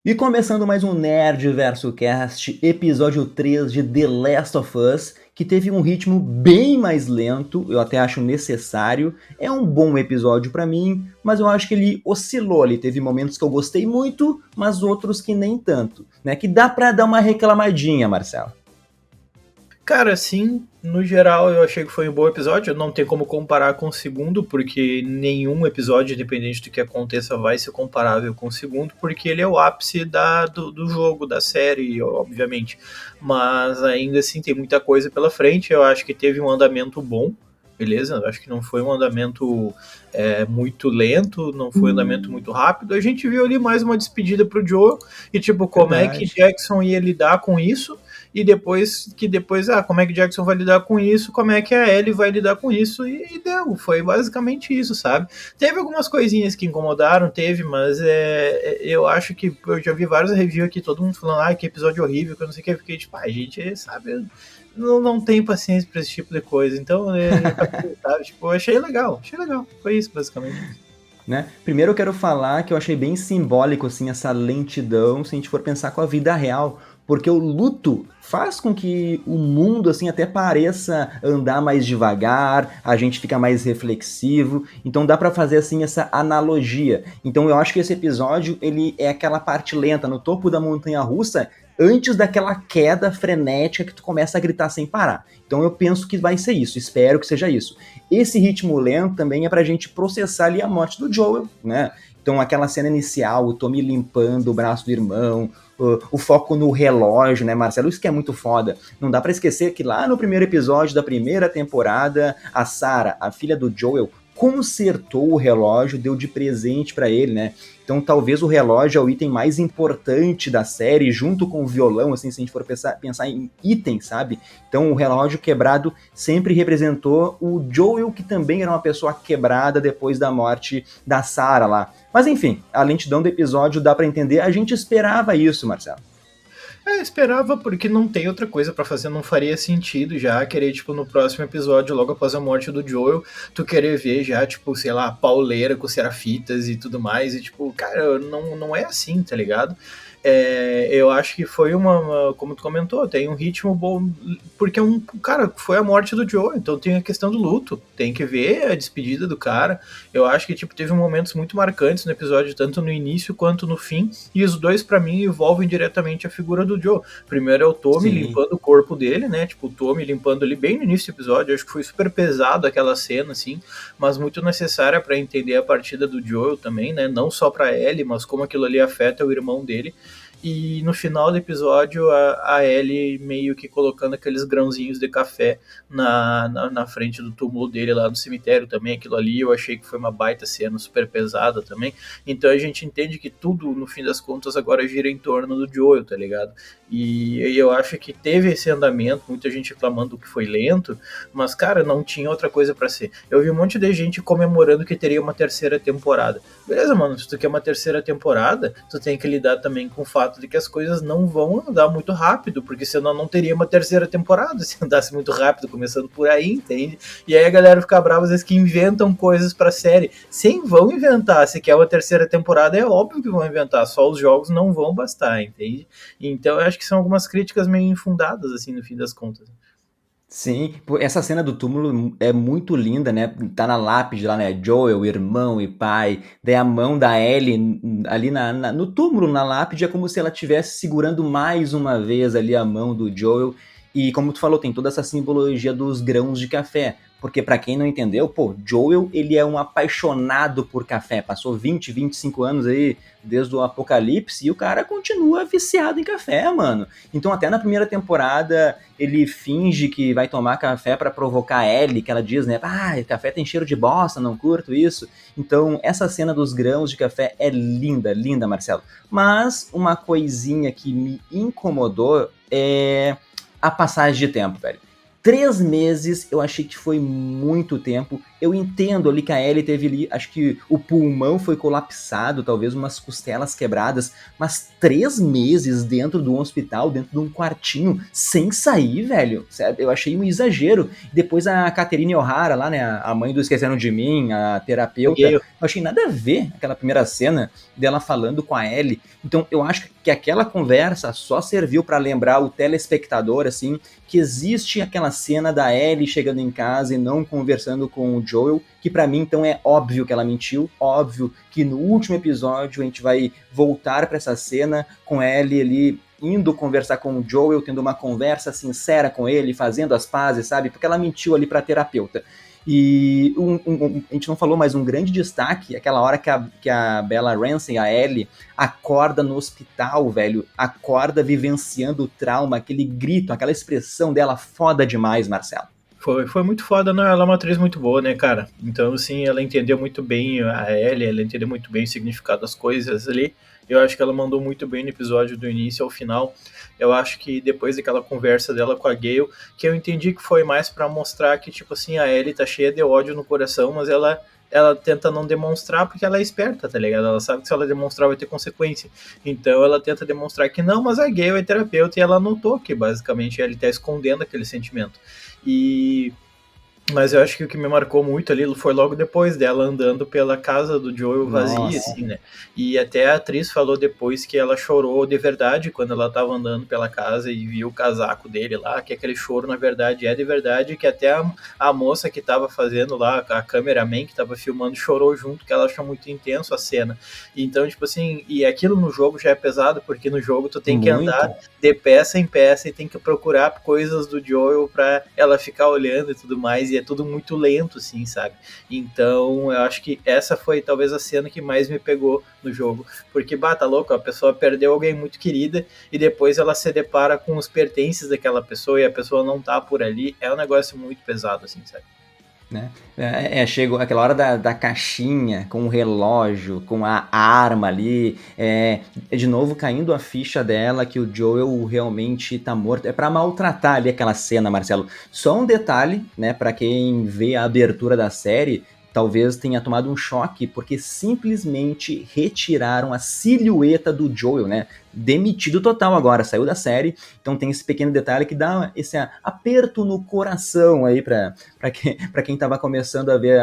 E começando mais um Nerd Verso Cast, episódio 3 de The Last of Us, que teve um ritmo bem mais lento, eu até acho necessário. É um bom episódio pra mim, mas eu acho que ele oscilou ali. Teve momentos que eu gostei muito, mas outros que nem tanto, né? Que dá pra dar uma reclamadinha, Marcelo. Cara, sim, no geral eu achei que foi um bom episódio. Não tem como comparar com o segundo, porque nenhum episódio, independente do que aconteça, vai ser comparável com o segundo, porque ele é o ápice do jogo, da série, obviamente. Mas ainda assim tem muita coisa pela frente. Eu acho que teve um andamento bom, beleza? Eu acho que não foi um andamento muito lento, não foi um andamento muito rápido. A gente viu ali mais uma despedida pro Joe e tipo, como é que Verdade. Jackson ia lidar com isso e depois, como é que Jackson vai lidar com isso, como é que a Ellie vai lidar com isso, e deu, foi basicamente isso, sabe? Teve algumas coisinhas que incomodaram, mas eu acho que eu já vi vários reviews aqui, todo mundo falando, que episódio horrível, que eu não sei o que, eu fiquei tipo, a gente sabe, não tem paciência pra esse tipo de coisa, então, sabe, tipo, eu achei legal, foi isso, basicamente. Né? Primeiro eu quero falar que eu achei bem simbólico assim essa lentidão, se a gente for pensar com a vida real, porque o luto faz com que o mundo assim até pareça andar mais devagar, a gente fica mais reflexivo, então dá para fazer assim essa analogia. Então eu acho que esse episódio ele é aquela parte lenta no topo da montanha russa antes daquela queda frenética que tu começa a gritar sem parar. Então eu penso que vai ser isso, espero que seja isso. Esse ritmo lento também é pra gente processar ali a morte do Joel, né? Então aquela cena inicial, o Tommy limpando o braço do irmão, o foco no relógio, né, Marcelo? Isso que é muito foda. Não dá para esquecer que lá no primeiro episódio da primeira temporada, a Sarah, a filha do Joel, consertou o relógio, deu de presente para ele, né? Então talvez o relógio é o item mais importante da série, junto com o violão, assim, se a gente for pensar em itens, sabe? Então o relógio quebrado sempre representou o Joel, que também era uma pessoa quebrada depois da morte da Sarah lá. Mas enfim, a lentidão do episódio dá para entender, a gente esperava isso, Marcelo. Esperava porque não tem outra coisa pra fazer, não faria sentido já querer, tipo, no próximo episódio, logo após a morte do Joel, tu querer ver já, tipo, sei lá, a pauleira com serafitas e tudo mais, e tipo, cara, não é assim, tá ligado? Eu acho que foi como tu comentou, tem um ritmo bom, porque cara, foi a morte do Joe, então tem a questão do luto, tem que ver a despedida do cara. Eu acho que tipo teve momentos muito marcantes no episódio, tanto no início quanto no fim, e os dois para mim envolvem diretamente a figura do Joe. Primeiro é o Tommy Sim. limpando o corpo dele, né? Tipo, o Tommy limpando ele bem no início do episódio. Eu acho que foi super pesado aquela cena assim, mas muito necessária para entender a partida do Joel também, né? Não só para Ellie, mas como aquilo ali afeta o irmão dele. E no final do episódio, a Ellie meio que colocando aqueles grãozinhos de café na frente do túmulo dele lá no cemitério também. Aquilo ali eu achei que foi uma baita cena, super pesada também. Então a gente entende que tudo, no fim das contas, agora gira em torno do Joel, tá ligado? E eu acho que teve esse andamento, muita gente reclamando que foi lento, mas, cara, não tinha outra coisa para ser. Eu vi um monte de gente comemorando que teria uma terceira temporada. Beleza, mano, se tu quer uma terceira temporada, tu tem que lidar também com o fato de que as coisas não vão andar muito rápido, porque senão não teria uma terceira temporada se andasse muito rápido, começando por aí, entende? E aí a galera fica brava às vezes que inventam coisas pra série. Sim, vão inventar. Se quer uma terceira temporada, é óbvio que vão inventar, só os jogos não vão bastar, entende? Então eu acho que são algumas críticas meio infundadas, assim, no fim das contas. Sim, pô, essa cena do túmulo é muito linda, né? Tá na lápide lá, né? Joel, irmão e pai. Daí a mão da Ellie ali no túmulo, na lápide, é como se ela estivesse segurando mais uma vez ali a mão do Joel. E como tu falou, tem toda essa simbologia dos grãos de café. Porque pra quem não entendeu, pô, Joel, ele é um apaixonado por café. Passou 25 anos aí desde o Apocalipse e o cara continua viciado em café, mano. Então até na primeira temporada ele finge que vai tomar café para provocar a Ellie, que ela diz, né? Café tem cheiro de bosta, não curto isso. Então, essa cena dos grãos de café é linda, linda, Marcelo. Mas uma coisinha que me incomodou é a passagem de tempo, velho. 3 meses eu achei que foi muito tempo. eu entendo ali que a Ellie teve ali, acho que o pulmão foi colapsado, talvez umas costelas quebradas, mas 3 meses dentro de um hospital, dentro de um quartinho, sem sair, velho, certo? Eu achei um exagero. Depois a Catherine O'Hara lá, né, a mãe do Esqueceram de Mim, a terapeuta, eu achei nada a ver aquela primeira cena dela falando com a Ellie. Então eu acho que aquela conversa só serviu para lembrar o telespectador, assim, que existe aquela cena da Ellie chegando em casa e não conversando com o Joel, que para mim então é óbvio que ela mentiu, óbvio que no último episódio a gente vai voltar para essa cena com Ellie ali indo conversar com o Joel, tendo uma conversa sincera com ele, fazendo as pazes, sabe? Porque ela mentiu ali pra terapeuta. E a gente não falou, mas um grande destaque, aquela hora que a Bella Ramsey, a Ellie, acorda no hospital, velho, acorda vivenciando o trauma, aquele grito, aquela expressão dela foda demais, Marcelo. Foi muito foda, não? Ela é uma atriz muito boa, né, cara? Então, assim, ela entendeu muito bem a Ellie, ela entendeu muito bem o significado das coisas ali. Eu acho que ela mandou muito bem no episódio do início ao final. Eu acho que depois daquela conversa dela com a Gale, que eu entendi que foi mais para mostrar que, tipo assim, a Ellie tá cheia de ódio no coração, mas ela tenta não demonstrar porque ela é esperta, tá ligado? Ela sabe que se ela demonstrar vai ter consequência. Então ela tenta demonstrar que não, mas a Gale é terapeuta e ela notou que basicamente ele tá escondendo aquele sentimento. Mas eu acho que o que me marcou muito ali foi logo depois dela andando pela casa do Joel vazia, assim, né? E até a atriz falou depois que ela chorou de verdade quando ela tava andando pela casa e viu o casaco dele lá, que aquele choro, na verdade, é de verdade, que até a moça que tava fazendo lá, a cameraman que tava filmando, chorou junto, que ela achou muito intenso a cena. Então, tipo assim, e aquilo no jogo já é pesado, porque no jogo tu tem que andar de peça em peça e tem que procurar coisas do Joel pra ela ficar olhando e tudo mais, e é tudo muito lento, assim, sabe? Então, eu acho que essa foi talvez a cena que mais me pegou no jogo, porque, tá louco, a pessoa perdeu alguém muito querida e depois ela se depara com os pertences daquela pessoa e a pessoa não tá por ali, é um negócio muito pesado, assim, sabe? Né? Chegou aquela hora da caixinha, com o relógio, com a arma ali, de novo caindo a ficha dela que o Joel realmente tá morto. É pra maltratar ali aquela cena, Marcelo. Só um detalhe, né, pra quem vê a abertura da série, talvez tenha tomado um choque, porque simplesmente retiraram a silhueta do Joel, né? Demitido total agora, saiu da série, então tem esse pequeno detalhe que dá esse aperto no coração aí pra quem tava começando a ver,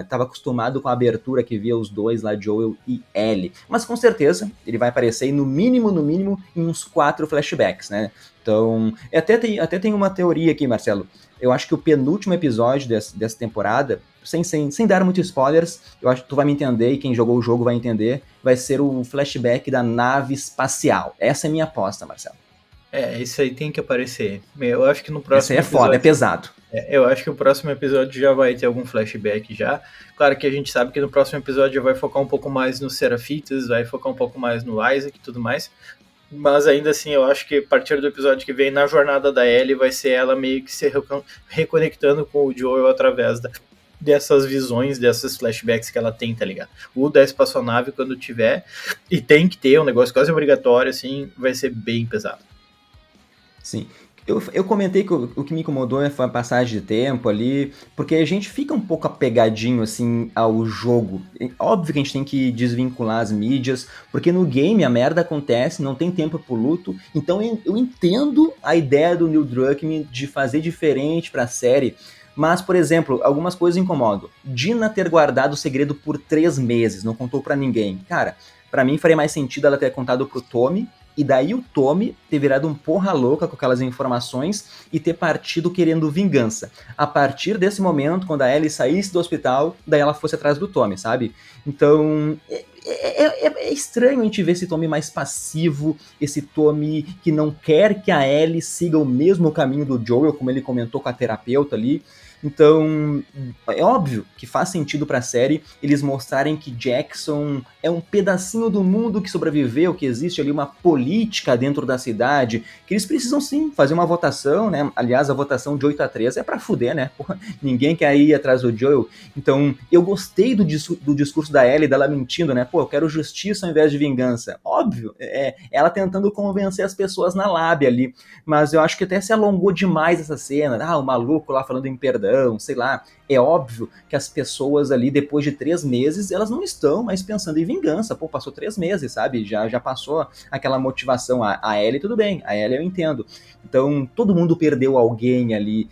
tava acostumado com a abertura que via os dois lá, Joel e Ellie. Mas com certeza ele vai aparecer no mínimo, em uns 4 flashbacks, né? Então, até tem uma teoria aqui, Marcelo. Eu acho que o penúltimo episódio dessa temporada, sem dar muitos spoilers, eu acho que tu vai me entender e quem jogou o jogo vai entender, vai ser o flashback da nave espacial. Essa é minha aposta, Marcelo. Isso aí tem que aparecer. Eu acho que no próximo episódio... foda, é pesado. Eu acho que o próximo episódio já vai ter algum flashback já. Claro que a gente sabe que no próximo episódio já vai focar um pouco mais no Serafitas, vai focar um pouco mais no Isaac e tudo mais. Mas ainda assim, eu acho que a partir do episódio que vem, na jornada da Ellie, vai ser ela meio que se reconectando com o Joel através dessas visões, desses flashbacks que ela tem, tá ligado? O da espaçonave, quando tiver, e tem que ter um negócio quase obrigatório, assim, vai ser bem pesado. Sim. Eu comentei que o que me incomodou foi a passagem de tempo ali, porque a gente fica um pouco apegadinho, assim, ao jogo. Óbvio que a gente tem que desvincular as mídias, porque no game a merda acontece, não tem tempo pro luto, então eu entendo a ideia do Neil Druckmann de fazer diferente pra série, mas, por exemplo, algumas coisas incomodam. Dina ter guardado o segredo por 3 meses, não contou pra ninguém. Cara, pra mim faria mais sentido ela ter contado pro Tommy, e daí o Tommy ter virado um porra louca com aquelas informações e ter partido querendo vingança. A partir desse momento, quando a Ellie saísse do hospital, daí ela fosse atrás do Tommy, sabe? Então, é estranho a gente ver esse Tommy mais passivo, esse Tommy que não quer que a Ellie siga o mesmo caminho do Joel, como ele comentou com a terapeuta ali. Então, é óbvio que faz sentido pra série eles mostrarem que Jackson é um pedacinho do mundo que sobreviveu, que existe ali uma política dentro da cidade, que eles precisam sim fazer uma votação, né? Aliás, a votação de 8-3 é pra fuder, né? Porra, ninguém quer ir atrás do Joel. Então, eu gostei do discurso da Ellie, dela mentindo, né? Pô, eu quero justiça ao invés de vingança. Óbvio, ela tentando convencer as pessoas na lábia ali, mas eu acho que até se alongou demais essa cena. O maluco lá falando em perdão, gratidão, sei lá. É óbvio que as pessoas ali, depois de 3 meses, elas não estão mais pensando em vingança. Pô, passou 3 meses, sabe? Já passou aquela motivação. A Ellie, tudo bem, a Ellie eu entendo. Então, todo mundo perdeu alguém ali.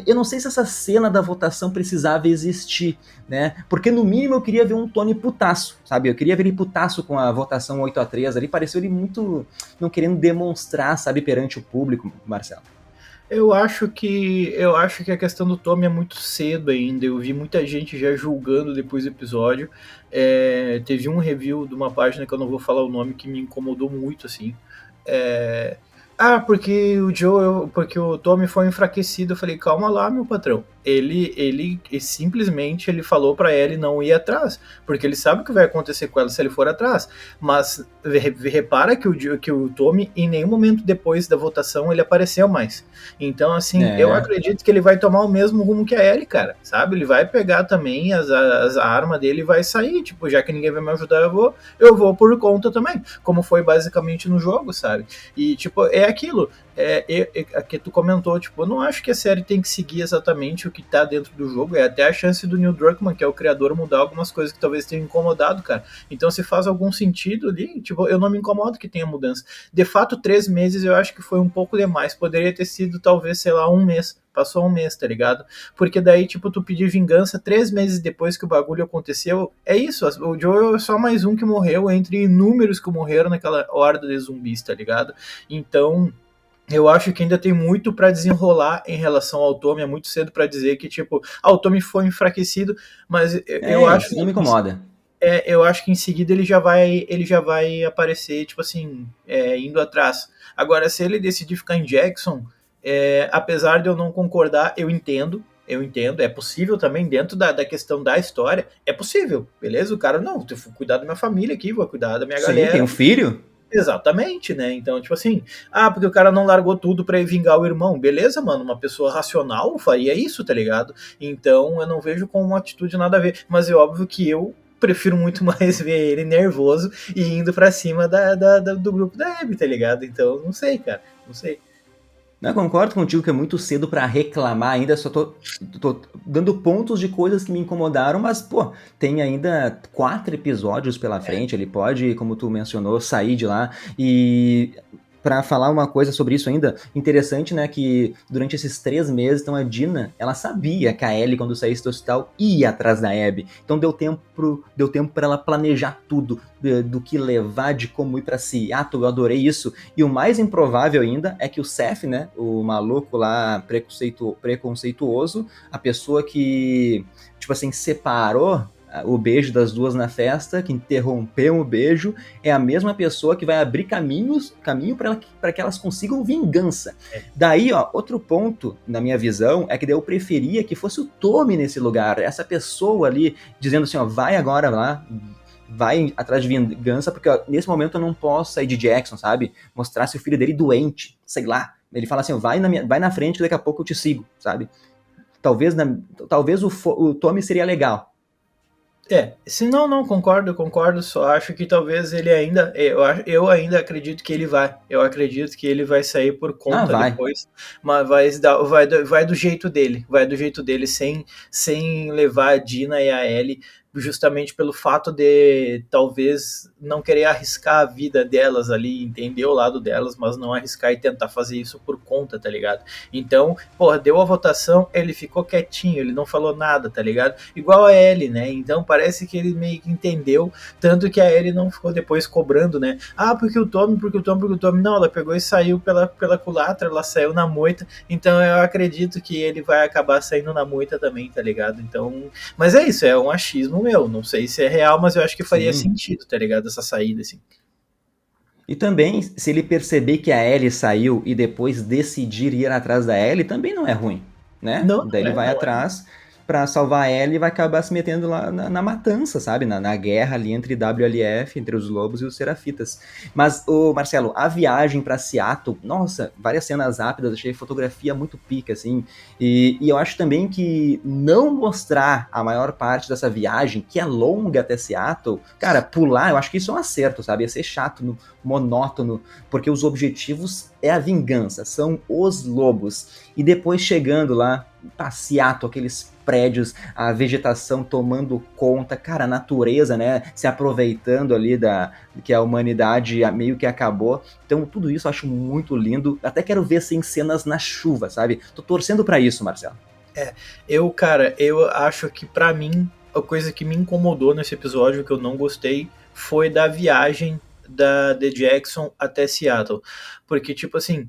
Eu não sei se essa cena da votação precisava existir, né? Porque no mínimo eu queria ver um Tony putaço, sabe? Eu queria ver ele putaço com a votação 8-3 ali, pareceu ele muito não querendo demonstrar, sabe, perante o público, Marcelo. Eu acho que a questão do Tommy é muito cedo ainda. Eu vi muita gente já julgando depois do episódio. Teve um review de uma página que eu não vou falar o nome que me incomodou muito, assim. Porque o Tommy foi enfraquecido. Eu falei, calma lá, meu patrão. Ele simplesmente ele falou pra Ellie não ir atrás, porque ele sabe o que vai acontecer com ela se ele for atrás. Mas repara que o Tommy, em nenhum momento depois da votação, ele apareceu mais. Então, assim, eu acredito que ele vai tomar o mesmo rumo que a Ellie, cara, sabe? Ele vai pegar também a arma dele e vai sair, tipo, já que ninguém vai me ajudar, eu vou por conta também, como foi basicamente no jogo, sabe? E, tipo, é aquilo, que tu comentou, tipo, eu não acho que a série tem que seguir exatamente o que tá dentro do jogo, é até a chance do Neil Druckmann, que é o criador, mudar algumas coisas que talvez tenham incomodado, cara. Então, se faz algum sentido ali, tipo, eu não me incomodo que tenha mudança. De fato, 3 meses eu acho que foi um pouco demais, poderia ter sido talvez, sei lá, 1 mês. Passou 1 mês, tá ligado? Porque daí, tipo, tu pedir vingança 3 meses depois que o bagulho aconteceu, é isso, o Joel é só mais um que morreu entre inúmeros que morreram naquela horda de zumbis, tá ligado? Então, eu acho que ainda tem muito pra desenrolar em relação ao Tommy, é muito cedo pra dizer que, tipo, o Tommy foi enfraquecido, mas eu acho isso não me incomoda. eu acho que em seguida ele já vai aparecer, tipo assim, indo atrás. Agora, se ele decidir ficar em Jackson, apesar de eu não concordar, eu entendo, é possível também, dentro da questão da história, é possível, beleza? O cara, não, eu vou cuidar da minha família aqui, vou cuidar da minha Sim, galera. tem um filho? Exatamente, né? Então, tipo assim, porque o cara não largou tudo pra ir vingar o irmão. Beleza, mano, uma pessoa racional faria isso, tá ligado? Então, eu não vejo como uma atitude nada a ver. Mas é óbvio que eu prefiro muito mais ver ele nervoso e indo pra cima do grupo da Abby, tá ligado? Então, não sei, cara, não sei. Eu concordo contigo que é muito cedo pra reclamar ainda, só tô dando pontos de coisas que me incomodaram, mas, pô, tem ainda 4 episódios pela frente, ele pode, como tu mencionou, sair de lá. E pra falar uma coisa sobre isso ainda, interessante, né, que durante esses 3 meses, então a Dina, ela sabia que a Ellie, quando saísse do hospital, ia atrás da Abby. Então deu tempo para ela planejar tudo, do que levar, de como ir pra Seattle, eu adorei isso. E o mais improvável ainda é que o Seth, né, o maluco lá preconceituoso, a pessoa que, tipo assim, separou o beijo das duas na festa, que interrompeu o beijo, é a mesma pessoa que vai abrir caminho para que elas consigam vingança. Daí, ó, outro ponto, na minha visão, é que daí eu preferia que fosse o Tommy nesse lugar, essa pessoa ali, dizendo assim, ó, vai agora lá, vai atrás de vingança, porque ó, nesse momento eu não posso sair de Jackson, sabe? Mostrar se o filho dele doente, sei lá. Ele fala assim, ó, vai na frente, daqui a pouco eu te sigo, sabe? Talvez o Tommy seria legal. Se não, concordo, só acho que talvez ele ainda, eu ainda acredito que ele vai, eu acredito que ele vai sair por conta Vai. depois, mas vai do jeito dele, sem levar a Dina e a Ellie, justamente pelo fato de talvez não querer arriscar a vida delas ali, entender o lado delas, mas não arriscar e tentar fazer isso por conta, tá ligado? Então, porra, deu a votação, ele ficou quietinho, ele não falou nada, tá ligado? Igual a Ellie, né? Então parece que ele meio que entendeu, tanto que a Ellie não ficou depois cobrando, né? Porque o Tommy, não, ela pegou e saiu pela culatra, ela saiu na moita, então eu acredito que ele vai acabar saindo na moita também, tá ligado? Então, mas é isso, é um achismo meu, não sei se é real, mas eu acho que faria sentido, tá ligado? Essa saída, assim. E também, se ele perceber que a Ellie saiu e depois decidir ir atrás da Ellie, também não é ruim, né? Não, Daí ele vai atrás pra salvar a Ellie e vai acabar se metendo lá na matança, sabe? Na guerra ali entre WLF, entre os lobos e os serafitas. Mas, Marcelo, a viagem pra Seattle, nossa, várias cenas rápidas, achei fotografia muito pica, assim. E eu acho também que não mostrar a maior parte dessa viagem, que é longa até Seattle, cara, pular, eu acho que isso é um acerto, sabe? Ia ser chato, monótono, porque os objetivos é a vingança, são os lobos. E depois chegando lá passeato, aqueles prédios, a vegetação tomando conta, cara, a natureza, né, se aproveitando ali que a humanidade meio que acabou. Então tudo isso eu acho muito lindo. Até quero ver assim cenas na chuva, sabe? Tô torcendo pra isso, Marcelo. Cara, eu acho que pra mim, a coisa que me incomodou nesse episódio, que eu não gostei, foi da viagem The Jackson até Seattle. Porque, tipo assim,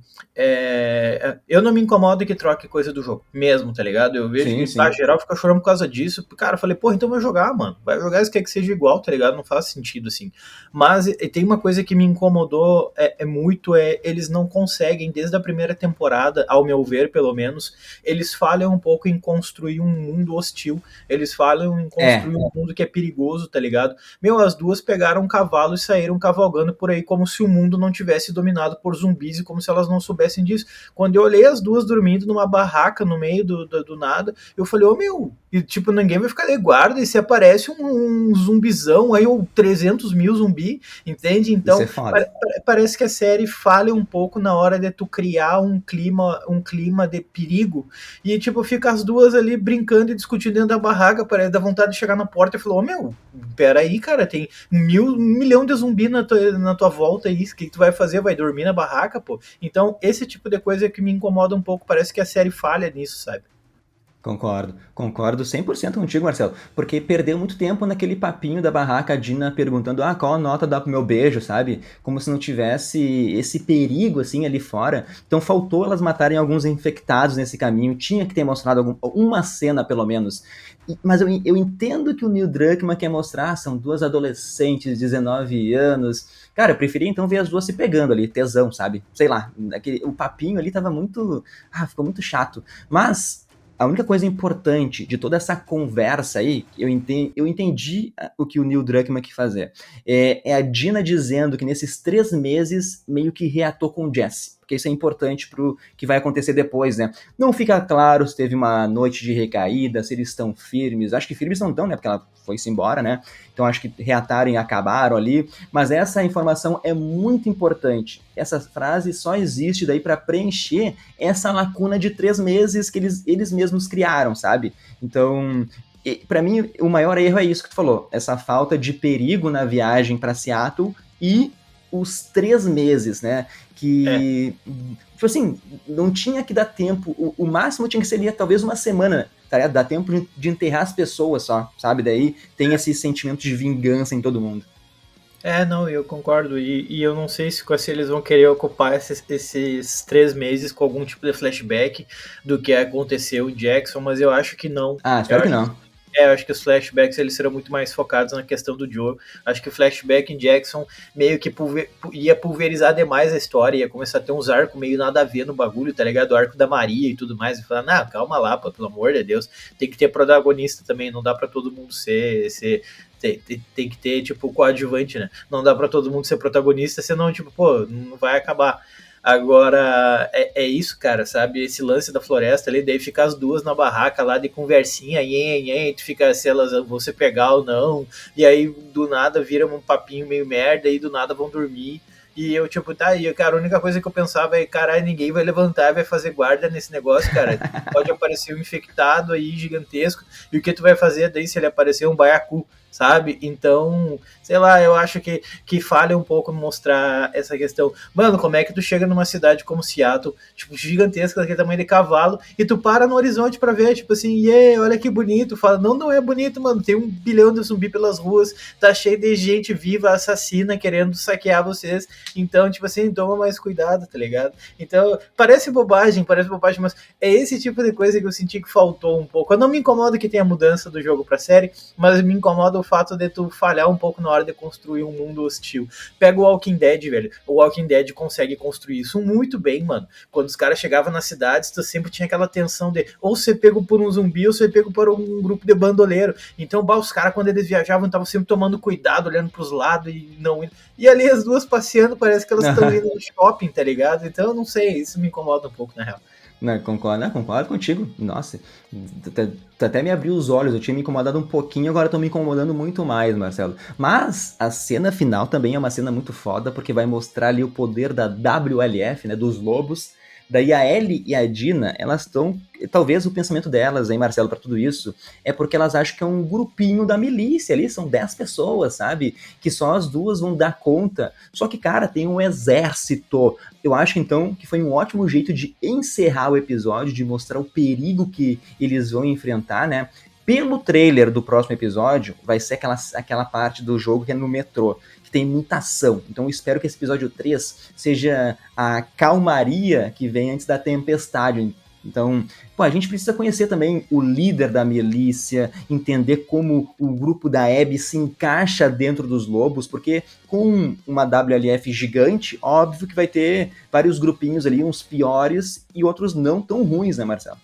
eu não me incomodo que troque coisa do jogo, mesmo, tá ligado? Eu vejo Sim, que sim. geral fica chorando por causa disso. Cara, eu falei, porra, então vai jogar, mano. Vai jogar, se quer que seja igual, tá ligado? Não faz sentido, assim. Mas tem uma coisa que me incomodou muito, eles não conseguem, desde a primeira temporada, ao meu ver, pelo menos, eles falham um pouco em construir um mundo hostil. Eles falham em construir um mundo que é perigoso, tá ligado? Meu, as duas pegaram um cavalo e saíram cavalgando por aí como se o mundo não tivesse dominado por zumbis e como se elas não soubessem disso. Quando eu olhei as duas dormindo numa barraca no meio do nada, eu falei, ô meu, e tipo, ninguém vai ficar de guarda e se aparece um zumbizão aí, ou 300 mil zumbi, entende? Isso é Então, foda. parece que a série falha um pouco na hora de tu criar um clima de perigo e tipo, fica as duas ali brincando e discutindo dentro da barraca, parece dar vontade de chegar na porta e falar, ô meu, pera aí, cara, tem 1 milhão de zumbi na tua volta aí, o que tu vai fazer? Vai dormir na barraca, pô? Então, esse tipo de coisa que me incomoda um pouco, parece que a série falha nisso, sabe? Concordo 100% contigo, Marcelo, porque perdeu muito tempo naquele papinho da barraca, a Dina perguntando, qual a nota dá pro meu beijo, sabe? Como se não tivesse esse perigo, assim, ali fora. Então faltou elas matarem alguns infectados nesse caminho, tinha que ter mostrado uma cena, pelo menos. Mas eu entendo que o Neil Druckmann quer mostrar, são duas adolescentes de 19 anos. Cara, eu preferia então ver as duas se pegando ali, tesão, sabe? Sei lá, o papinho ali tava muito... ficou muito chato. Mas a única coisa importante de toda essa conversa aí, eu entendi o que o Neil Druckmann quer fazer. É a Dina dizendo que nesses 3 meses meio que reatou com o Jesse. Porque isso é importante pro que vai acontecer depois, né? Não fica claro se teve uma noite de recaída, se eles estão firmes. Acho que firmes não estão, né? Porque ela foi-se embora, né? Então acho que reataram e acabaram ali. Mas essa informação é muito importante. Essa frase só existe daí para preencher essa lacuna de 3 meses que eles mesmos criaram, sabe? Então, para mim, o maior erro é isso que tu falou. Essa falta de perigo na viagem para Seattle e os 3 meses, né? Que, tipo assim, não tinha que dar tempo. O máximo tinha que ser talvez uma semana, tá ligado? Dá tempo de enterrar as pessoas só, sabe? Daí tem esse sentimento de vingança em todo mundo. Não, eu concordo. E eu não sei se eles vão querer ocupar esses 3 meses com algum tipo de flashback do que aconteceu em Jackson, mas eu acho que não. Espero que não. Eu acho que os flashbacks eles serão muito mais focados na questão do Joe. Acho que o flashback em Jackson meio que ia pulverizar demais a história, ia começar a ter uns arcos meio nada a ver no bagulho, tá ligado? O arco da Maria e tudo mais. E falar, não, calma lá, pô, pelo amor de Deus. Tem que ter protagonista também, não dá pra todo mundo ser tem que ter, tipo, coadjuvante, né? Não dá pra todo mundo ser protagonista, senão, tipo, pô, não vai acabar. Agora, é isso, cara, sabe? Esse lance da floresta ali, daí fica as duas na barraca lá de conversinha, tu fica se elas vão se pegar ou não, e aí do nada vira um papinho meio merda, e do nada vão dormir. E eu, tipo, tá aí, cara, a única coisa que eu pensava é, caralho, ninguém vai levantar e vai fazer guarda nesse negócio, cara. Pode aparecer um infectado aí gigantesco, e o que tu vai fazer daí se ele aparecer um baiacu, sabe? Então, sei lá, eu acho que falha um pouco mostrar essa questão. Mano, como é que tu chega numa cidade como Seattle, tipo, gigantesca, daquele tamanho de cavalo, e tu para no horizonte pra ver, tipo assim, olha que bonito. Fala, não é bonito, mano, tem 1 bilhão de zumbi pelas ruas, tá cheio de gente viva, assassina, querendo saquear vocês. Então, tipo assim, toma mais cuidado, tá ligado? Então, parece bobagem, mas é esse tipo de coisa que eu senti que faltou um pouco. Eu não me incomodo que tenha mudança do jogo pra série, mas me incomoda o fato de tu falhar um pouco na hora de construir um mundo hostil. Pega o Walking Dead, velho. O Walking Dead consegue construir isso muito bem, mano. Quando os caras chegavam nas cidades, tu sempre tinha aquela tensão de ou ser pego por um zumbi ou ser pego por um grupo de bandoleiro. Então, os caras, quando eles viajavam, estavam sempre tomando cuidado, olhando pros lados e não indo. E ali as duas passeando, parece que elas estão indo no shopping, tá ligado? Então, eu não sei, isso me incomoda um pouco, na real. Não, concordo contigo. Nossa, tu até me abriu os olhos. Eu tinha me incomodado um pouquinho, agora tô me incomodando muito mais, Marcelo. Mas a cena final também é uma cena muito foda, porque vai mostrar ali o poder da WLF, né, dos lobos, Daí a Ellie e a Dina, elas estão. Talvez o pensamento delas, hein, Marcelo, para tudo isso, é porque elas acham que é um grupinho da milícia ali, são 10 pessoas, sabe? Que só as duas vão dar conta. Só que, cara, tem um exército. Eu acho, então, que foi um ótimo jeito de encerrar o episódio, de mostrar o perigo que eles vão enfrentar, né? Pelo trailer do próximo episódio, vai ser aquela parte do jogo que é no metrô, que tem muita ação. Então eu espero que esse episódio 3 seja a calmaria que vem antes da tempestade. Então, pô, a gente precisa conhecer também o líder da milícia, entender como o grupo da Abby se encaixa dentro dos lobos, porque com uma WLF gigante, óbvio que vai ter vários grupinhos ali, uns piores e outros não tão ruins, né, Marcelo?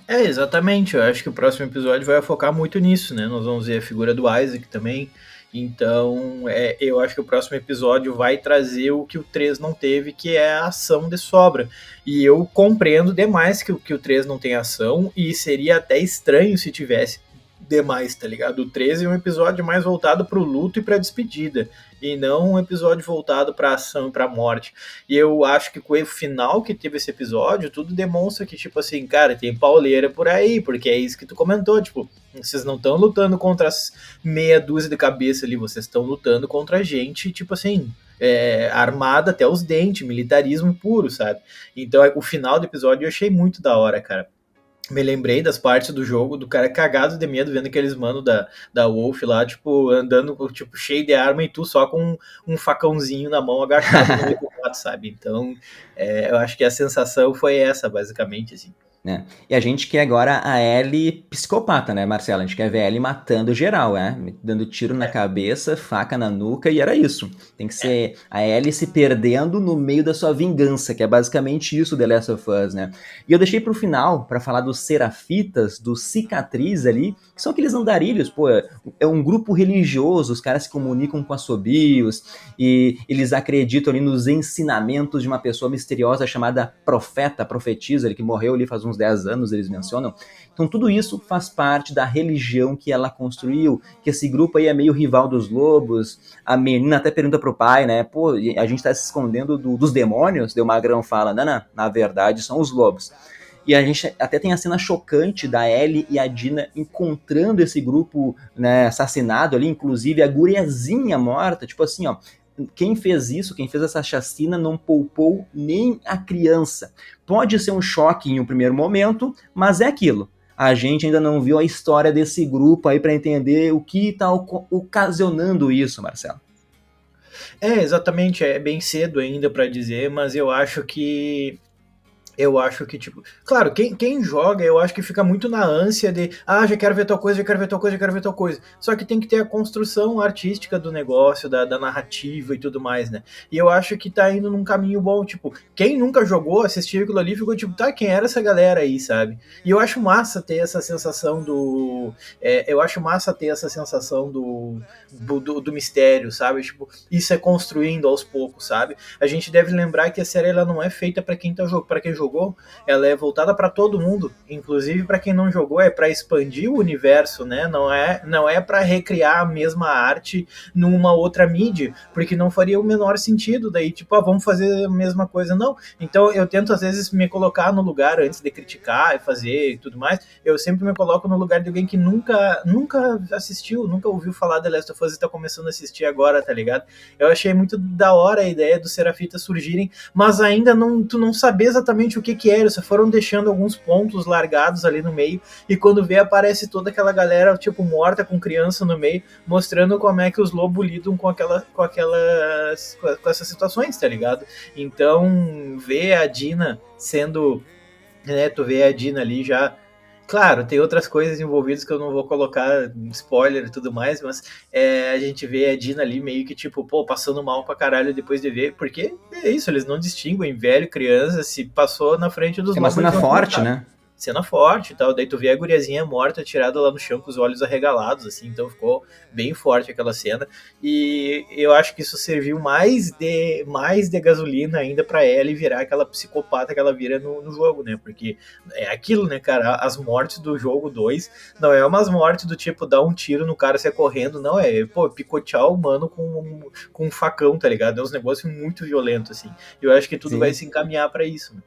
Exatamente. Eu acho que o próximo episódio vai focar muito nisso, né? Nós vamos ver a figura do Isaac também. Então, eu acho que o próximo episódio vai trazer o que o 3 não teve, que é a ação de sobra. E eu compreendo demais que o 3 não tem ação, e seria até estranho se tivesse demais, tá ligado? O 13 é um episódio mais voltado pro luto e pra despedida, e não um episódio voltado pra ação e pra morte. E eu acho que com o final que teve esse episódio, tudo demonstra que, tipo assim, cara, tem pauleira por aí, porque é isso que tu comentou, tipo, vocês não estão lutando contra as meia dúzia de cabeça ali, vocês estão lutando contra gente, tipo assim, armada até os dentes, militarismo puro, sabe? Então, o final do episódio eu achei muito da hora, cara. Me lembrei das partes do jogo, do cara cagado de medo, vendo aqueles manos da Wolf lá, tipo, andando, tipo, cheio de arma e tu só com um facãozinho na mão, agachado no meio do mato, sabe? Então, eu acho que a sensação foi essa, basicamente, assim. Né? E a gente quer agora a Ellie psicopata, né, Marcela? A gente quer ver a Ellie matando geral, dando tiro na cabeça, faca na nuca, e era isso. Tem que ser a Ellie se perdendo no meio da sua vingança, que é basicamente isso The Last of Us, né? E eu deixei pro final, para falar dos Serafitas, do Cicatriz ali, que são aqueles andarilhos, pô, é um grupo religioso, os caras se comunicam com assobios, e eles acreditam ali nos ensinamentos de uma pessoa misteriosa chamada Profeta, profetisa, que morreu ali faz uns 10 anos, eles mencionam. Então tudo isso faz parte da religião que ela construiu, que esse grupo aí é meio rival dos lobos. A menina até pergunta pro pai, né, pô, a gente tá se escondendo dos demônios? Daí o Magrão fala, não, na verdade são os lobos. E a gente até tem a cena chocante da Ellie e a Dina encontrando esse grupo, né, assassinado ali, inclusive a guriazinha morta, tipo assim, ó, quem fez isso, quem fez essa chacina, não poupou nem a criança. Pode ser um choque em um primeiro momento, mas é aquilo. A gente ainda não viu a história desse grupo aí para entender o que está ocasionando isso, Marcelo. Exatamente, é bem cedo ainda para dizer, mas eu acho que, tipo, claro, quem joga, eu acho que fica muito na ânsia de, já quero ver tal coisa, já quero ver tal coisa, já quero ver tal coisa. Só que tem que ter a construção artística do negócio, da narrativa e tudo mais, né? E eu acho que tá indo num caminho bom, tipo, quem nunca jogou, assistiu aquilo ali, ficou tipo, tá, quem era essa galera aí, sabe? E eu acho massa ter essa sensação do mistério, sabe? Tipo, isso é construindo aos poucos, sabe? A gente deve lembrar que a série, ela não é feita para quem jogou, ela é voltada para todo mundo, inclusive para quem não jogou, é para expandir o universo, né? Não é para recriar a mesma arte numa outra mídia, porque não faria o menor sentido daí, tipo, vamos fazer a mesma coisa, não. Então eu tento às vezes me colocar no lugar antes de criticar e fazer e tudo mais, eu sempre me coloco no lugar de alguém que nunca assistiu, nunca ouviu falar de Last of Us e tá começando a assistir agora, tá ligado? Eu achei muito da hora a ideia dos Serafitas surgirem, mas ainda tu não saber exatamente o que era, só foram deixando alguns pontos largados ali no meio, e quando vê aparece toda aquela galera, tipo, morta com criança no meio, mostrando como é que os lobos lidam com essas situações, tá ligado? Então, ver a Dina sendo, né, tu vê a Dina ali já. Claro, tem outras coisas envolvidas que eu não vou colocar spoiler e tudo mais, mas a gente vê a Dina ali meio que tipo, pô, passando mal pra caralho depois de ver, porque é isso, eles não distinguem velho, criança, se passou na frente dos É uma cena forte, né? Cena forte e tal, daí tu vê a guriazinha morta, tirada lá no chão com os olhos arregalados, assim, então ficou bem forte aquela cena, e eu acho que isso serviu mais de gasolina ainda pra Ellie virar aquela psicopata que ela vira no jogo, né, porque é aquilo, né, cara, as mortes do jogo 2 não é umas mortes do tipo, dar um tiro no cara e sair correndo, não, pô, picotear o humano com um facão, tá ligado, é uns negócios muito violentos, assim, eu acho que tudo Sim. vai se encaminhar pra isso, né.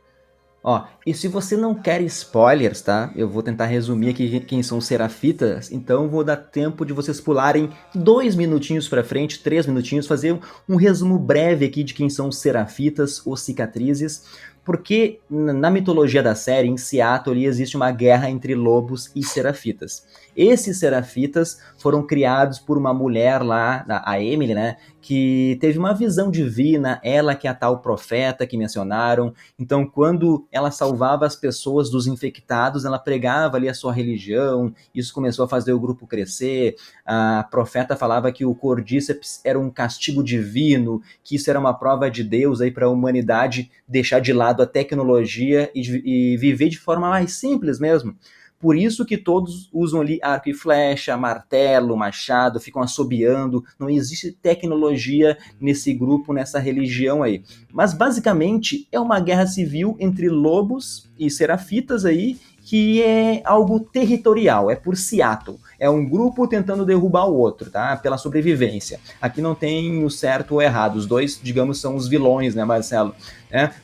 Ó, e se você não quer spoilers, tá? Eu vou tentar resumir aqui quem são os Serafitas, então vou dar tempo de vocês pularem 2 minutinhos pra frente, 3 minutinhos, fazer um resumo breve aqui de quem são os Serafitas ou Cicatrizes, porque na mitologia da série, em Seattle, existe uma guerra entre lobos e Serafitas. Esses Serafitas foram criados por uma mulher lá, a Emily, né, que teve uma visão divina, ela que é a tal profeta que mencionaram. Então, quando ela salvava as pessoas dos infectados, ela pregava ali a sua religião, isso começou a fazer o grupo crescer. A profeta falava que o Cordíceps era um castigo divino, que isso era uma prova de Deus aí para a humanidade deixar de lado a tecnologia e viver de forma mais simples mesmo. Por isso que todos usam ali arco e flecha, martelo, machado, ficam assobiando. Não existe tecnologia nesse grupo, nessa religião aí. Mas basicamente é uma guerra civil entre lobos e serafitas aí, que é algo territorial, é por Seattle. É um grupo tentando derrubar o outro, tá? Pela sobrevivência. Aqui não tem o certo ou errado. Os dois, digamos, são os vilões, né, Marcelo?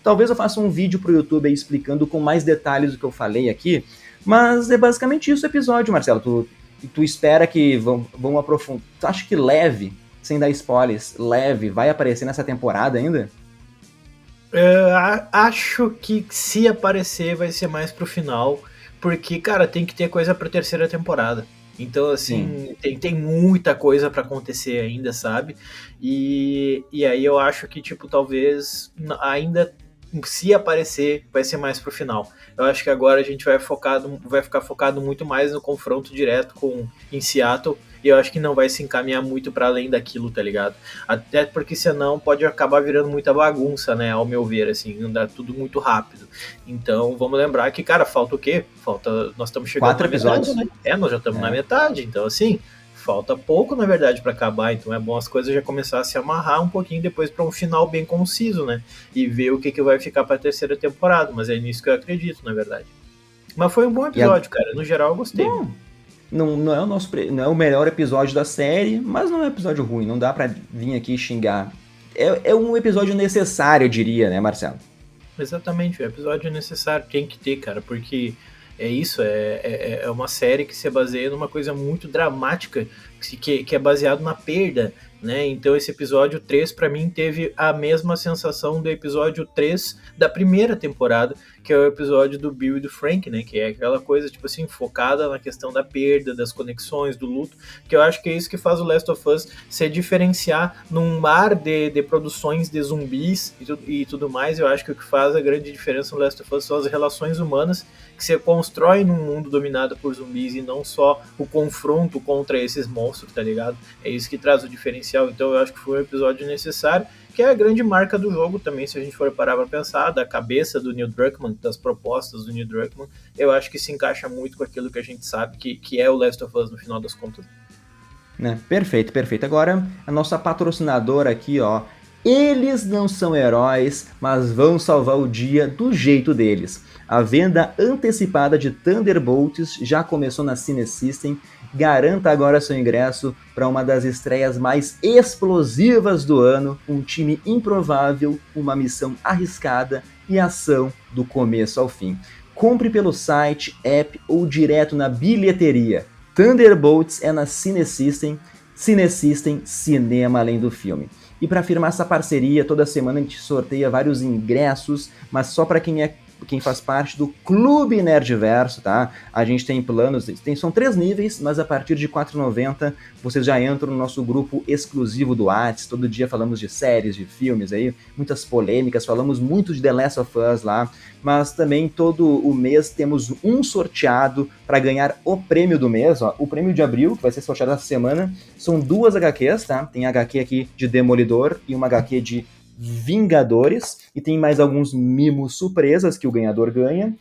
Talvez eu faça um vídeo pro YouTube aí explicando com mais detalhes do que eu falei aqui, mas é basicamente isso o episódio, Marcelo. Tu espera que vão aprofundar. Tu acha que leve, sem dar spoilers, leve, vai aparecer nessa temporada ainda? Acho que se aparecer vai ser mais pro final, porque, cara, tem que ter coisa pra terceira temporada. Então, assim, tem muita coisa pra acontecer ainda, sabe? E aí eu acho que, tipo, talvez ainda se aparecer, vai ser mais pro final. Eu acho que agora a gente vai ficar focado muito mais no confronto direto em Seattle, e eu acho que não vai se encaminhar muito para além daquilo, tá ligado? Até porque senão pode acabar virando muita bagunça, né, ao meu ver, assim, andar tudo muito rápido. Então, vamos lembrar que, cara, falta o quê? Nós estamos chegando 4 na episódios. metade, né? Nós já estamos na metade, então assim, falta pouco, na verdade, para acabar, então é bom as coisas já começar a se amarrar um pouquinho depois para um final bem conciso, né? E ver o que vai ficar para a terceira temporada, mas é nisso que eu acredito, na verdade. Mas foi um bom episódio, cara. No geral, eu gostei. Bom, não é o não é o melhor episódio da série, mas não é um episódio ruim, não dá pra vir aqui xingar. É um episódio necessário, eu diria, né, Marcelo? Exatamente, o episódio é necessário, tem que ter, cara, porque é isso, é uma série que se baseia numa coisa muito dramática, que é baseado na perda, né? Então esse episódio 3 para mim teve a mesma sensação do episódio 3 da primeira temporada, que é o episódio do Bill e do Frank, né? Que é aquela coisa, tipo assim, focada na questão da perda, das conexões, do luto, que eu acho que é isso que faz o Last of Us se diferenciar num mar de produções de zumbis e tudo mais. Eu acho que o que faz a grande diferença no Last of Us são as relações humanas que se constroem num mundo dominado por zumbis e não só o confronto contra esses monstros, tá ligado? É isso que traz o diferencial. Então eu acho que foi um episódio necessário, que é a grande marca do jogo também, se a gente for parar pra pensar, da cabeça do Neil Druckmann, das propostas do Neil Druckmann, eu acho que se encaixa muito com aquilo que a gente sabe que é o Last of Us no final das contas. Perfeito, perfeito. Agora, a nossa patrocinadora aqui, ó. Eles não são heróis, mas vão salvar o dia do jeito deles. A venda antecipada de Thunderbolts já começou na Cine System. Garanta agora seu ingresso para uma das estreias mais explosivas do ano, um time improvável, uma missão arriscada e ação do começo ao fim. Compre pelo site, app ou direto na bilheteria. Thunderbolts é na Cine System, cinema além do filme. E para firmar essa parceria, toda semana a gente sorteia vários ingressos, mas só para quem faz parte do Clube Nerdverso, tá? A gente tem planos, são 3 níveis, mas a partir de R$ 4,90 vocês já entram no nosso grupo exclusivo do Whats. Todo dia falamos de séries, de filmes aí, muitas polêmicas, falamos muito de The Last of Us lá, mas também todo o mês temos um sorteado para ganhar o prêmio do mês, ó. O prêmio de abril, que vai ser sorteado essa semana, são 2 HQs, tá? Tem HQ aqui de Demolidor e uma HQ de Vingadores, e tem mais alguns mimos surpresas que o ganhador ganha,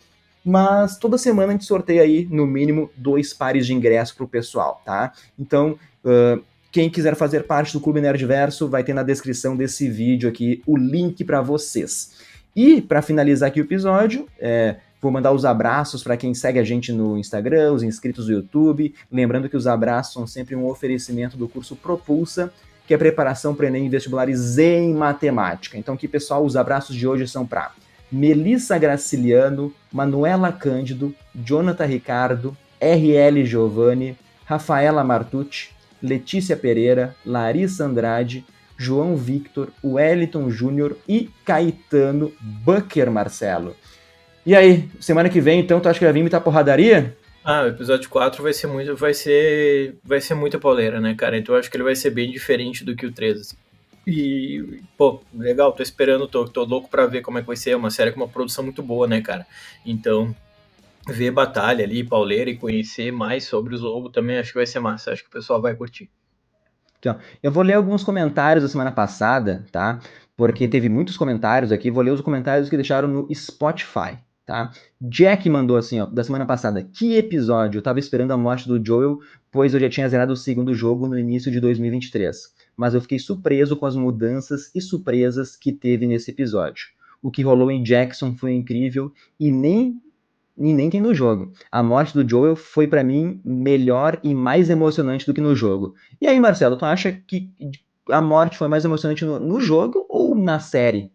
mas toda semana a gente sorteia aí, no mínimo, 2 pares de ingresso pro pessoal, tá? Então, quem quiser fazer parte do Clube Nerdverso, vai ter na descrição desse vídeo aqui o link para vocês. E, para finalizar aqui o episódio, vou mandar os abraços para quem segue a gente no Instagram, os inscritos do YouTube, lembrando que os abraços são sempre um oferecimento do curso Propulsa, que é preparação para Enem e vestibulares em matemática. Então aqui, pessoal, os abraços de hoje são para Melissa Graciliano, Manuela Cândido, Jonathan Ricardo, RL Giovanni, Rafaela Martucci, Letícia Pereira, Larissa Andrade, João Victor, Wellington Júnior e Caetano Bucker Marcelo. E aí, semana que vem, então, tu acha que vai vir muita porradaria? O episódio 4 vai ser muita pauleira, né, cara? Então eu acho que ele vai ser bem diferente do que o 3, assim. E, pô, legal, tô esperando, tô louco pra ver como é que vai ser. É uma série com uma produção muito boa, né, cara? Então, ver batalha ali, pauleira e conhecer mais sobre os lobos também acho que vai ser massa. Acho que o pessoal vai curtir. Então, eu vou ler alguns comentários da semana passada, tá? Porque teve muitos comentários aqui. Vou ler os comentários que deixaram no Spotify, tá? Jack mandou assim, ó, da semana passada. Que episódio! Eu tava esperando a morte do Joel, pois eu já tinha zerado o segundo jogo no início de 2023. Mas eu fiquei surpreso com as mudanças e surpresas que teve nesse episódio. O que rolou em Jackson foi incrível e nem tem no jogo. A morte do Joel foi pra mim melhor e mais emocionante do que no jogo. E aí, Marcelo, tu acha que a morte foi mais emocionante no jogo ou na série?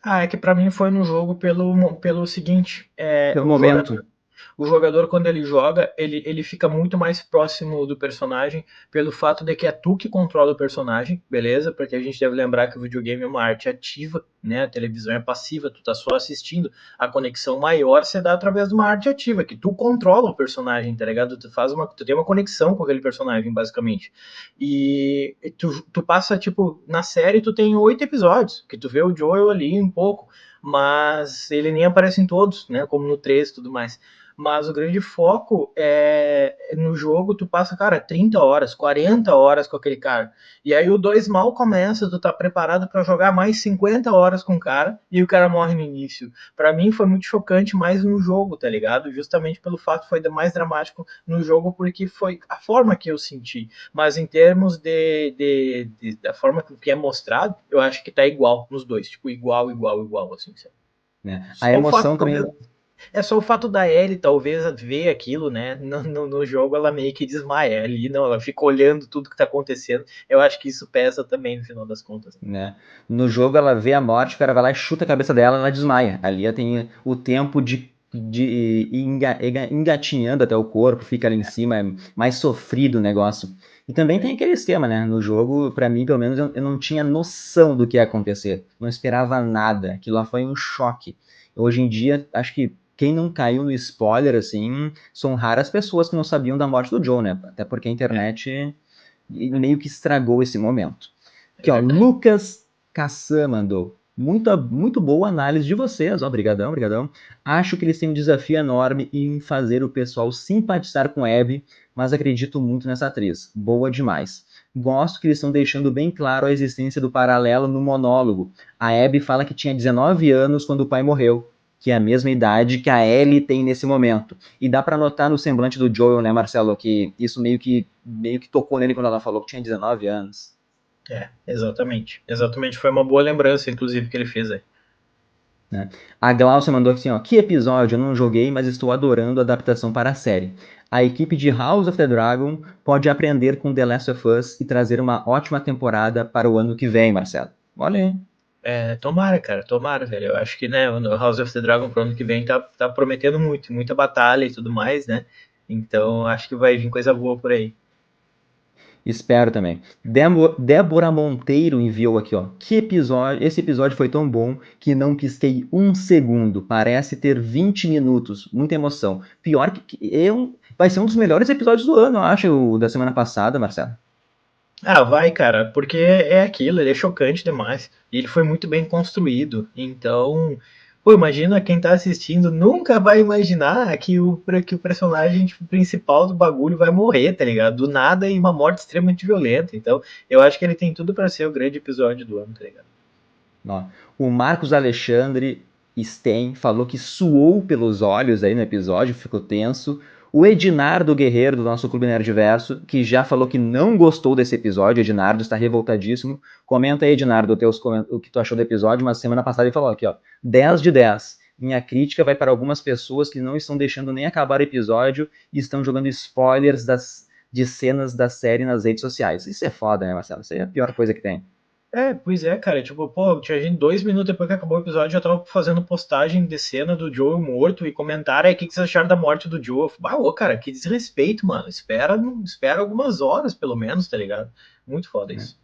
É que pra mim foi no jogo pelo seguinte, Pelo momento. o jogador, quando ele joga, ele fica muito mais próximo do personagem pelo fato de que é tu que controla o personagem, beleza? Porque a gente deve lembrar que o videogame é uma arte ativa, né? A televisão é passiva, tu tá só assistindo. A conexão maior se dá através de uma arte ativa, que tu controla o personagem, tá ligado? Tu tem uma conexão com aquele personagem, basicamente. E tu passa, tipo, na série tu tem 8 episódios, que tu vê o Joel ali um pouco, mas ele nem aparece em todos, né? Como no 3 e tudo mais. Mas o grande foco é no jogo, tu passa, cara, 30 horas, 40 horas com aquele cara. E aí o 2 mal começa, tu tá preparado para jogar mais 50 horas com o cara e o cara morre no início. Para mim foi muito chocante mais no jogo, tá ligado? Justamente pelo fato que foi mais dramático no jogo, porque foi a forma que eu senti. Mas em termos da forma que é mostrado, eu acho que tá igual nos dois. Tipo, igual, assim. Né? A Só o fato, emoção também. talvez, é só o fato da Ellie talvez ver aquilo, né? No jogo ela meio que desmaia ali, não, ela fica olhando tudo que tá acontecendo. Eu acho que isso pesa também no final das contas. Né? No jogo ela vê a morte, o cara vai lá e chuta a cabeça dela, ela desmaia. Ali ela tem o tempo de ir engatinhando até o corpo, fica ali em cima, é mais sofrido o negócio. E também tem aquele esquema, né? No jogo, pra mim, pelo menos, eu não tinha noção do que ia acontecer. Não esperava nada. Aquilo lá foi um choque. Hoje em dia, acho que quem não caiu no spoiler, assim, são raras pessoas que não sabiam da morte do Joe, né? Até porque a internet meio que estragou esse momento. É Aqui, ó, verdade. Lucas Kassan mandou. Muito boa análise de vocês, ó, brigadão, brigadão. Acho que eles têm um desafio enorme em fazer o pessoal simpatizar com a Abby, mas acredito muito nessa atriz. Boa demais. Gosto que eles estão deixando bem claro a existência do paralelo no monólogo. A Abby fala que tinha 19 anos quando o pai morreu, que é a mesma idade que a Ellie tem nesse momento. E dá pra notar no semblante do Joel, né, Marcelo, que isso meio que tocou nele quando ela falou que tinha 19 anos. Exatamente. Exatamente. Foi uma boa lembrança, inclusive, que ele fez aí. Né? A Glaucia mandou assim, ó, que episódio, eu não joguei, mas estou adorando a adaptação para a série. A equipe de House of the Dragon pode aprender com The Last of Us e trazer uma ótima temporada para o ano que vem, Marcelo. Olha aí. Tomara, cara, tomara, velho. Eu acho que, né, o House of the Dragon pro ano que vem tá prometendo muito, muita batalha e tudo mais, né? Então acho que vai vir coisa boa por aí. Espero também. Débora Monteiro enviou aqui, ó. Que episódio? Esse episódio foi tão bom que não pisquei um segundo. Parece ter 20 minutos. Muita emoção. Pior vai ser um dos melhores episódios do ano, eu acho, o da semana passada, Marcelo. Vai, cara, porque é aquilo, ele é chocante demais. E ele foi muito bem construído. Então, pô, imagina quem tá assistindo nunca vai imaginar que o personagem tipo, principal do bagulho vai morrer, tá ligado? Do nada e uma morte extremamente violenta. Então, eu acho que ele tem tudo pra ser o grande episódio do ano, tá ligado? Ó, o Marcos Alexandre Sten falou que suou pelos olhos aí no episódio, ficou tenso. O Ednardo Guerreiro, do nosso Clube Nerdverso, que já falou que não gostou desse episódio. Ednardo está revoltadíssimo. Comenta aí, Ednardo, o que tu achou do episódio. Mas semana passada ele falou aqui, ó, 10 de 10. Minha crítica vai para algumas pessoas que não estão deixando nem acabar o episódio e estão jogando spoilers de cenas da série nas redes sociais. Isso é foda, né, Marcelo? Isso aí é a pior coisa que tem. Pois é, cara, tipo, pô, tinha gente 2 minutos depois que acabou o episódio, já tava fazendo postagem de cena do Joe morto e comentário aí, o que vocês acharam da morte do Joe? Ah, ô, cara, que desrespeito, mano, espera algumas horas, pelo menos, tá ligado? Muito foda Né? isso.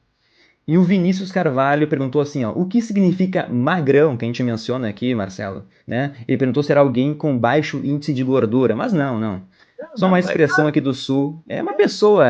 E o Vinícius Carvalho perguntou assim, ó, o que significa magrão, que a gente menciona aqui, Marcelo, né? Ele perguntou se era alguém com baixo índice de gordura, mas não, não. Não, Só uma não, expressão aqui do Sul. É uma pessoa,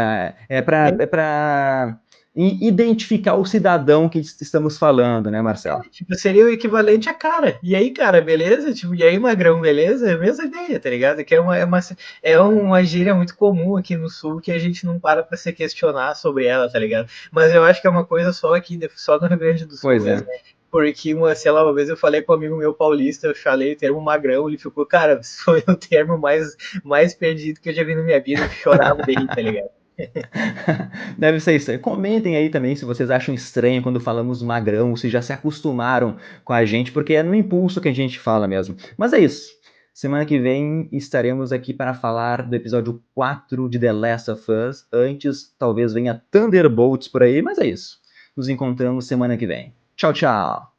é pra identificar o cidadão que estamos falando, né, Marcelo? tipo, seria o equivalente a cara. E aí, cara, beleza? Tipo, e aí, magrão, beleza? É a mesma ideia, tá ligado? Que é uma gíria muito comum aqui no sul que a gente não para se questionar sobre ela, tá ligado? Mas eu acho que é uma coisa só aqui, só no Rio Grande do Sul Pois mesmo. é. Porque, sei lá, uma vez eu falei com um amigo meu paulista, eu falei o termo magrão, ele ficou, cara, isso foi o termo mais perdido que eu já vi na minha vida, eu chorava de rir, tá ligado? Deve ser isso aí. Comentem aí também se vocês acham estranho quando falamos magrão, ou se já se acostumaram com a gente, porque é no impulso que a gente fala mesmo. Mas é isso. Semana que vem estaremos aqui para falar do episódio 4 de The Last of Us. Antes, talvez venha Thunderbolts por aí, mas é isso. Nos encontramos semana que vem. Tchau, tchau.